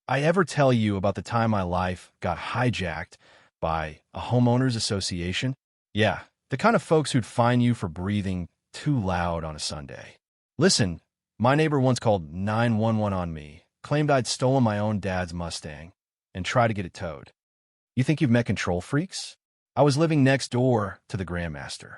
I ever tell you about the time my life got hijacked by a homeowners association? Yeah, the kind of folks who'd fine you for breathing too loud on a Sunday. Listen, my neighbor once called 911 on me, claimed I'd stolen my own dad's Mustang, and tried to get it towed. You think you've met control freaks? I was living next door to the Grandmaster.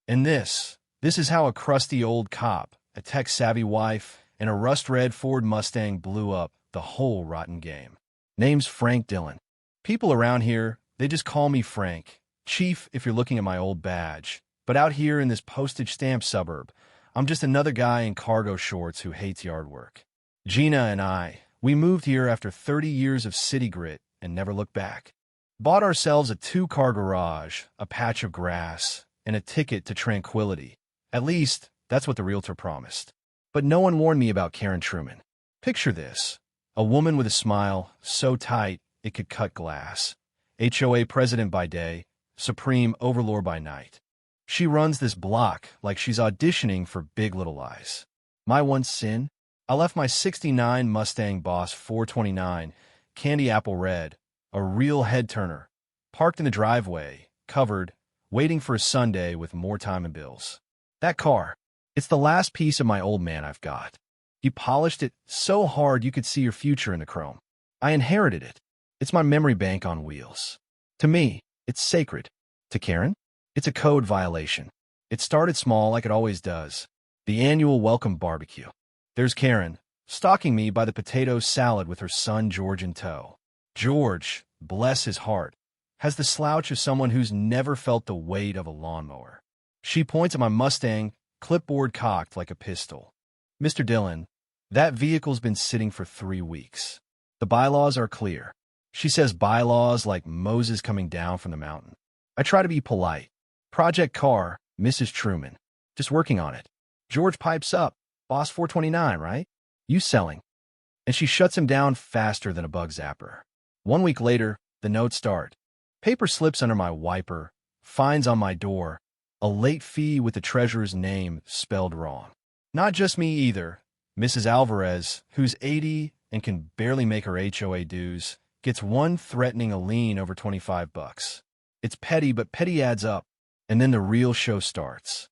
And this is how a crusty old cop, a tech-savvy wife, and a rust-red Ford Mustang blew up the whole rotten game. Name's Frank Dillon. People around here, they just call me Frank. Chief, if you're looking at my old badge. But out here in this postage-stamp suburb, I'm just another guy in cargo shorts who hates yard work. Gina and I, we moved here after 30 years of city grit and never looked back. Bought ourselves a 2-car garage, a patch of grass, and a ticket to tranquility. At least, that's what the realtor promised. But no one warned me about Karen Truman. Picture this. A woman with a smile so tight it could cut glass. HOA president by day, supreme overlord by night. She runs this block like she's auditioning for Big Little Lies. My one sin? I left my '69 Mustang Boss 429, candy apple red, a real head-turner, parked in the driveway, covered, waiting for a Sunday with more time and bills. That car, it's the last piece of my old man I've got. He polished it so hard you could see your future in the chrome. I inherited it. It's my memory bank on wheels. To me, it's sacred. To Karen, it's a code violation. It started small like it always does. The annual welcome barbecue. There's Karen, stalking me by the potato salad with her son George in tow. George, bless his heart, has the slouch of someone who's never felt the weight of a lawnmower. She points at my Mustang, clipboard cocked like a pistol. Mr. Dillon, that vehicle's been sitting for 3 weeks. The bylaws are clear. She says bylaws like Moses coming down from the mountain. I try to be polite. Project car, Mrs. Truman. Just working on it. George pipes up. Boss 429, right? You selling. And she shuts him down faster than a bug zapper. 1 week later, the notes start. Paper slips under my wiper, fines on my door, a late fee with the treasurer's name spelled wrong. Not just me either. Mrs. Alvarez, who's 80 and can barely make her HOA dues, gets one threatening a lien over $25. It's petty, but petty adds up. And then the real show starts.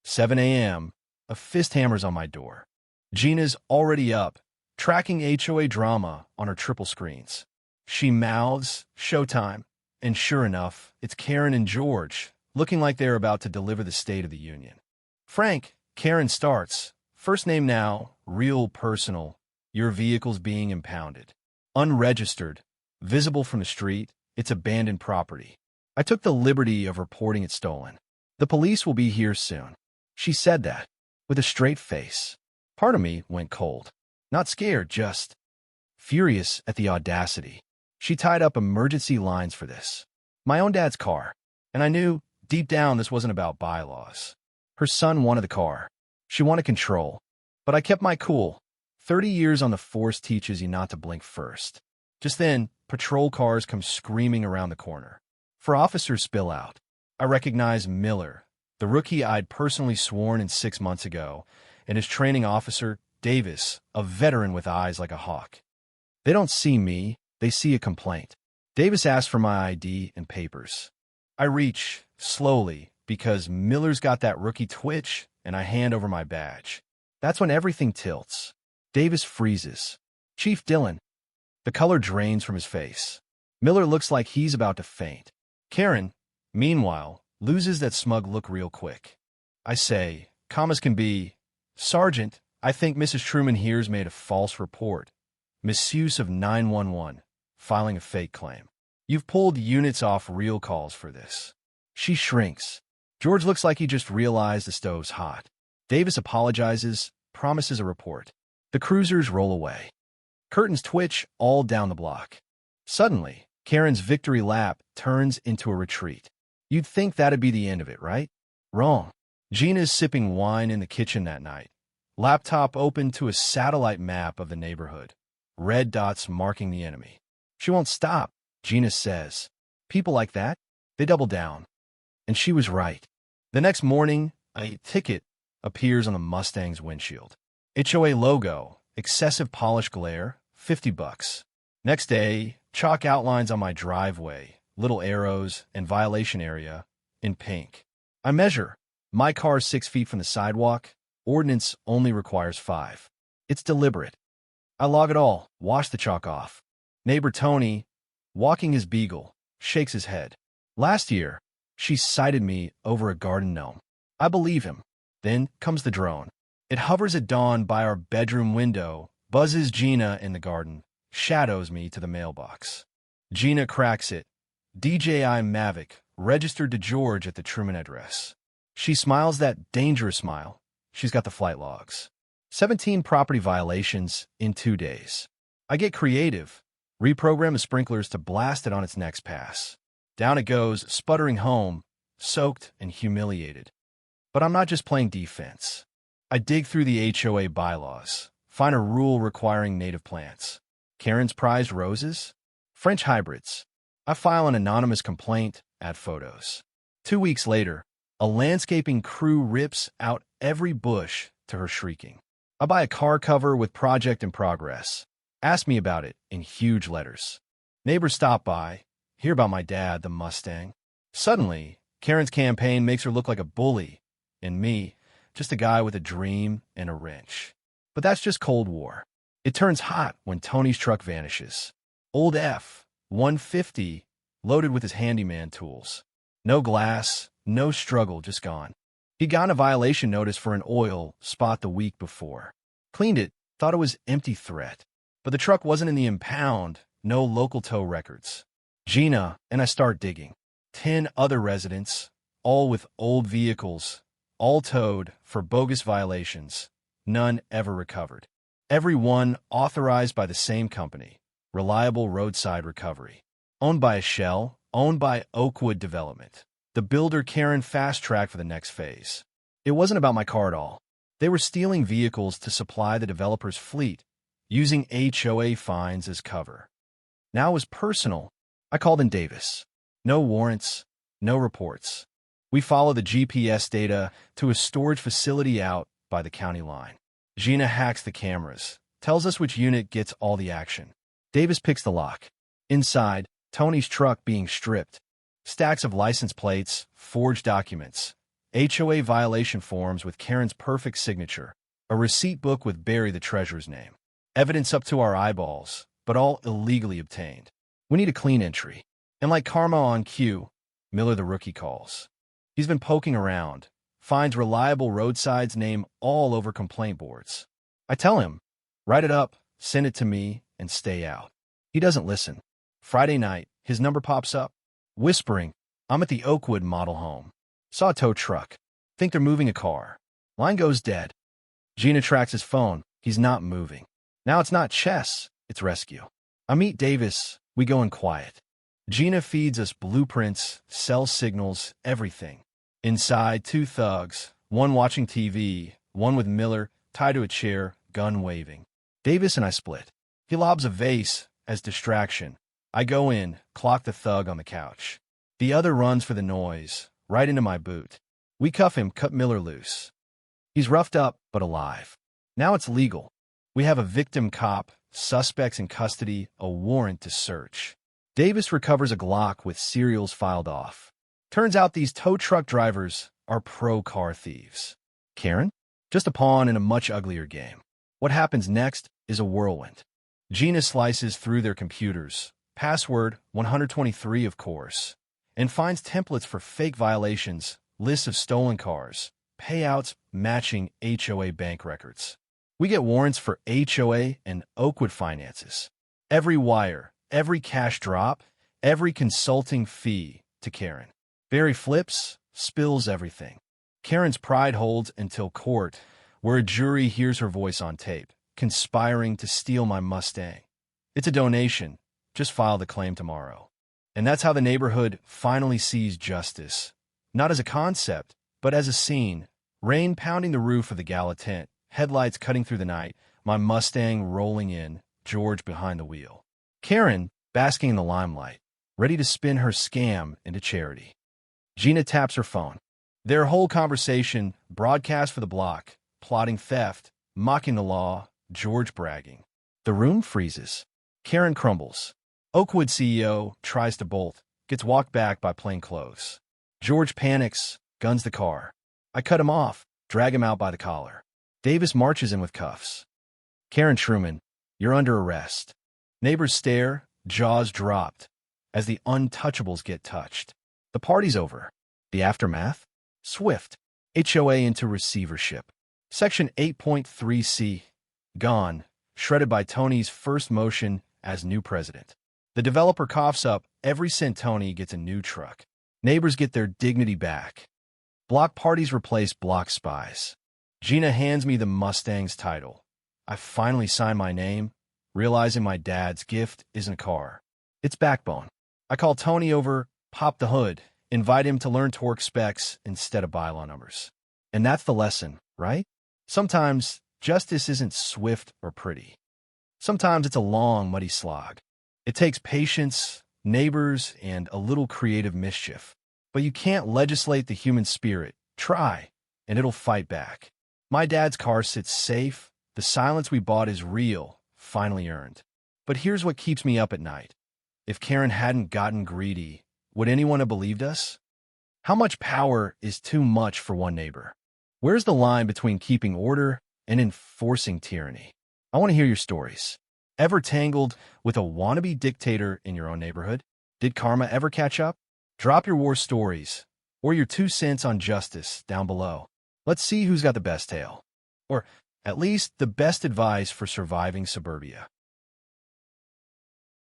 7 a.m., a fist hammers on my door. Gina's already up, tracking HOA drama on her triple screens. She mouths, "Showtime." And sure enough, it's Karen and George, looking like they're about to deliver the State of the Union. Frank, Karen starts. First name now, real personal. Your vehicle's being impounded. Unregistered. Visible from the street. It's abandoned property. I took the liberty of reporting it stolen. The police will be here soon. She said that, with a straight face. Part of me went cold. Not scared, just furious at the audacity. She tied up emergency lines for this. My own dad's car. And I knew, deep down, this wasn't about bylaws. Her son wanted the car. She wanted control. But I kept my cool. 30 years on the force teaches you not to blink first. Just then, patrol cars come screaming around the corner. 4 officers spill out. I recognize Miller, the rookie I'd personally sworn in 6 months ago, and his training officer, Davis, a veteran with eyes like a hawk. They don't see me, they see a complaint. Davis asks for my ID and papers. I reach, slowly, because Miller's got that rookie twitch, and I hand over my badge. That's when everything tilts. Davis freezes. Chief Dillon. The color drains from his face. Miller looks like he's about to faint. Karen, meanwhile, loses that smug look real quick. I say, calm as can be, "Sergeant, I think Mrs. Truman here's made a false report. Misuse of 911, filing a fake claim. You've pulled units off real calls for this." She shrinks. George looks like he just realized the stove's hot. Davis apologizes, promises a report. The cruisers roll away. Curtains twitch all down the block. Suddenly, Karen's victory lap turns into a retreat. You'd think that'd be the end of it, right? Wrong. Gina's sipping wine in the kitchen that night. Laptop open to a satellite map of the neighborhood. Red dots marking the enemy. She won't stop, Gina says. People like that, they double down. And she was right. The next morning, a ticket appears on the Mustang's windshield. HOA logo, excessive polish glare, $50. Next day, chalk outlines on my driveway, little arrows, and violation area in pink. I measure. My car is 6 feet from the sidewalk. Ordinance only requires 5. It's deliberate. I log it all, wash the chalk off. Neighbor Tony, walking his beagle, shakes his head. Last year, she cited me over a garden gnome. I believe him. Then comes the drone. It hovers at dawn by our bedroom window, buzzes Gina in the garden, shadows me to the mailbox. Gina cracks it. DJI Mavic, registered to George at the Truman address. She smiles that dangerous smile. She's got the flight logs. 17 property violations in 2 days. I get creative. Reprogram the sprinklers to blast it on its next pass. Down it goes, sputtering home, soaked and humiliated. But I'm not just playing defense. I dig through the HOA bylaws, find a rule requiring native plants. Karen's prized roses? French hybrids. I file an anonymous complaint, add photos. 2 weeks later, a landscaping crew rips out every bush to her shrieking. I buy a car cover with project in progress. Ask me about it in huge letters. Neighbors stop by, hear about my dad, the Mustang. Suddenly, Karen's campaign makes her look like a bully, and me, just a guy with a dream and a wrench. But that's just Cold War. It turns hot when Tony's truck vanishes. Old F-150, loaded with his handyman tools. No glass, no struggle, just gone. He'd gotten a violation notice for an oil spot the week before. Cleaned it, thought it was empty threat. But the truck wasn't in the impound, no local tow records. Gina and I start digging. 10 other residents, all with old vehicles, all towed for bogus violations. None ever recovered. Every one authorized by the same company, Reliable Roadside Recovery. Owned by a shell, owned by Oakwood Development. The builder Karen fast-tracked for the next phase. It wasn't about my car at all. They were stealing vehicles to supply the developer's fleet, using HOA fines as cover. Now it was personal. I called in Davis. No warrants, no reports. We follow the GPS data to a storage facility out by the county line. Gina hacks the cameras, tells us which unit gets all the action. Davis picks the lock. Inside, Tony's truck being stripped. Stacks of license plates, forged documents, HOA violation forms with Karen's perfect signature, a receipt book with Barry the treasurer's name. Evidence up to our eyeballs, but all illegally obtained. We need a clean entry. And like karma on cue, Miller the rookie calls. He's been poking around, finds Reliable Roadside's name all over complaint boards. I tell him, write it up, send it to me, and stay out. He doesn't listen. Friday night, his number pops up. Whispering, I'm at the Oakwood model home. Saw a tow truck. Think they're moving a car. Line goes dead. Gina tracks his phone. He's not moving. Now it's not chess, it's rescue. I meet Davis. We go in quiet. Gina feeds us blueprints, cell signals, everything. Inside, 2 thugs, one watching TV, one with Miller, tied to a chair, gun waving. Davis and I split. He lobs a vase as distraction. I go in, clock the thug on the couch. The other runs for the noise, right into my boot. We cuff him, cut Miller loose. He's roughed up, but alive. Now it's legal. We have a victim cop, suspects in custody, a warrant to search. Davis recovers a Glock with serials filed off. Turns out these tow truck drivers are pro-car thieves. Karen? Just a pawn in a much uglier game. What happens next is a whirlwind. Gina slices through their computers, password 123 of course, and finds templates for fake violations, lists of stolen cars, payouts matching HOA bank records. We get warrants for HOA and Oakwood finances. Every wire, every cash drop, every consulting fee to Karen. Barry flips, spills everything. Karen's pride holds until court, where a jury hears her voice on tape, conspiring to steal my Mustang. It's a donation. Just file the claim tomorrow. And that's how the neighborhood finally sees justice. Not as a concept, but as a scene. Rain pounding the roof of the gala tent, headlights cutting through the night, my Mustang rolling in, George behind the wheel. Karen, basking in the limelight, ready to spin her scam into charity. Gina taps her phone. Their whole conversation, broadcast for the block, plotting theft, mocking the law, George bragging. The room freezes. Karen crumbles. Oakwood CEO tries to bolt, gets walked back by plain clothes. George panics, guns the car. I cut him off, drag him out by the collar. Davis marches in with cuffs. Karen Truman, you're under arrest. Neighbors stare, jaws dropped, as the untouchables get touched. The party's over. The aftermath? Swift. HOA into receivership. Section 8.3c. Gone, shredded by Tony's first motion as new president. The developer coughs up every cent Tony gets a new truck. Neighbors get their dignity back. Block parties replace block spies. Gina hands me the Mustang's title. I finally sign my name, realizing my dad's gift isn't a car. It's backbone. I call Tony over, pop the hood, invite him to learn torque specs instead of bylaw numbers. And that's the lesson, right? Sometimes justice isn't swift or pretty. Sometimes it's a long, muddy slog. It takes patience, neighbors, and a little creative mischief. But you can't legislate the human spirit. Try, and it'll fight back. My dad's car sits safe. The silence we bought is real, finally earned. But here's what keeps me up at night. If Karen hadn't gotten greedy, would anyone have believed us? How much power is too much for one neighbor? Where's the line between keeping order and enforcing tyranny? I want to hear your stories. Ever tangled with a wannabe dictator in your own neighborhood? Did karma ever catch up? Drop your war stories or your 2 cents on justice down below. Let's see who's got the best tale. Or at least the best advice for surviving suburbia.